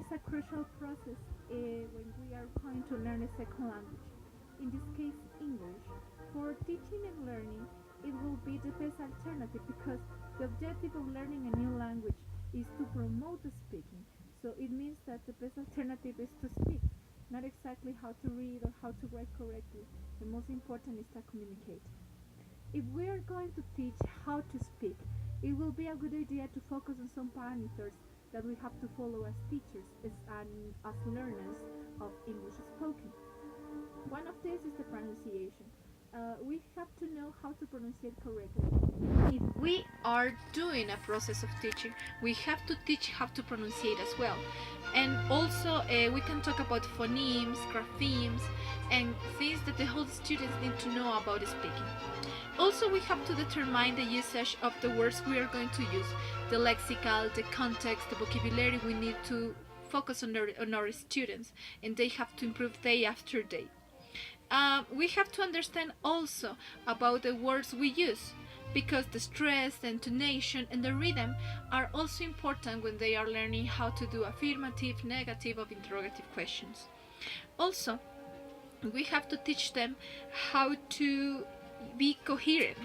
is a crucial process when we are trying to learn a second language. In this case, English. For teaching and learning, it will be the best alternative because the objective of learning a new language is to promote the speaking. So it means that the best alternative is to speak, not exactly how to read or how to write correctly. The most important is to communicate. If we are going to teach how to speak, it will be a good idea to focus on some parameters that we have to follow as teachers and as learners of English spoken. One of these is the pronunciation. We have to know how to pronounce it correctly. If we are doing a process of teaching, we have to teach how to pronounce it as well. And also, we can talk about phonemes, graphemes, and things that the whole students need to know about speaking. Also, we have to determine the usage of the words we are going to use, the lexical, the context, the vocabulary we need to focus on our students, and they have to improve day after day. We have to understand also about the words we use, because the stress, the intonation, and the rhythm are also important when they are learning how to do affirmative, negative, or interrogative questions. Also, we have to teach them how to be coherent,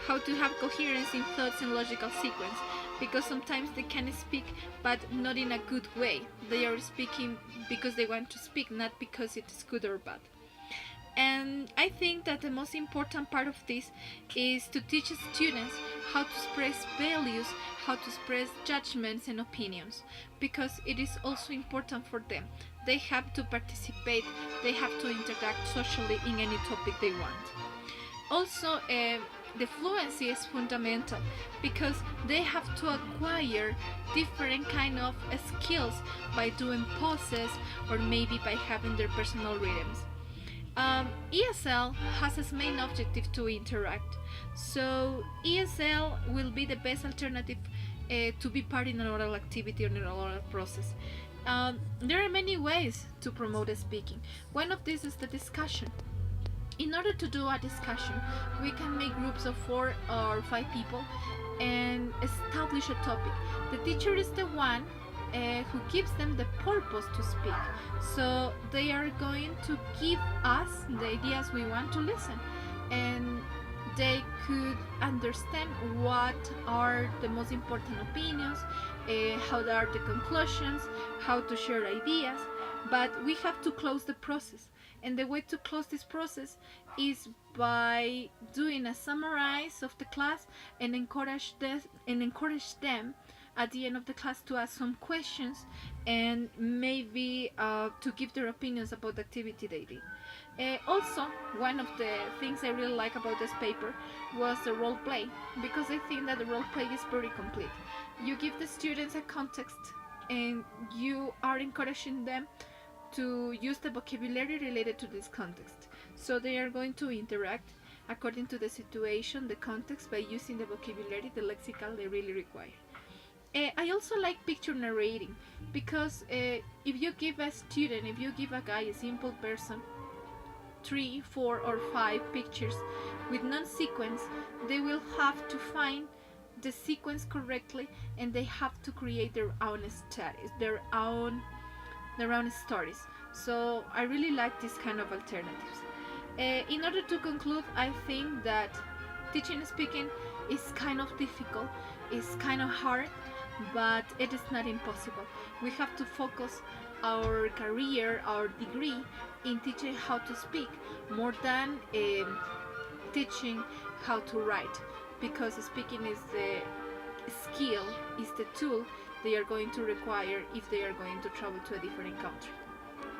how to have coherence in thoughts and logical sequence, because sometimes they can speak but not in a good way. They are speaking because they want to speak, not because it is good or bad. And I think that the most important part of this is to teach students how to express values, how to express judgments and opinions, because it is also important for them. They have to participate, they have to interact socially in any topic they want. Also, the fluency is fundamental because they have to acquire different kind of skills by doing pauses or maybe by having their personal rhythms. ESL has its main objective to interact, so ESL will be the best alternative to be part in an oral activity or an oral process. There are many ways to promote speaking. One of these is the discussion. In order to do a discussion, we can make groups of 4 or 5 people and establish a topic. The teacher is the one who gives them the purpose to speak. So they are going to give us the ideas we want to listen, and they could understand what are the most important opinions, how are the conclusions, how to share ideas. But we have to close the process, and the way to close this process is by doing a summary of the class and encourage them at the end of the class to ask some questions and maybe to give their opinions about the activity they did. Also, one of the things I really like about this paper was the role play, because I think that the role play is very complete. You give the students a context and you are encouraging them to use the vocabulary related to this context. So they are going to interact according to the situation, the context, by using the vocabulary, the lexical they really require. I also like picture narrating, because if you give a student, if you give a guy, a simple person, 3, 4, or 5 pictures with non-sequence, they will have to find the sequence correctly, and they have to create their own studies, their own stories. So I really like this kind of alternatives. In order to conclude, I think that teaching speaking is kind of difficult, it's kind of hard, but it is not impossible. We have to focus our career, our degree, in teaching how to speak more than teaching how to write, because speaking is the skill, is the tool they are going to require if they are going to travel to a different country.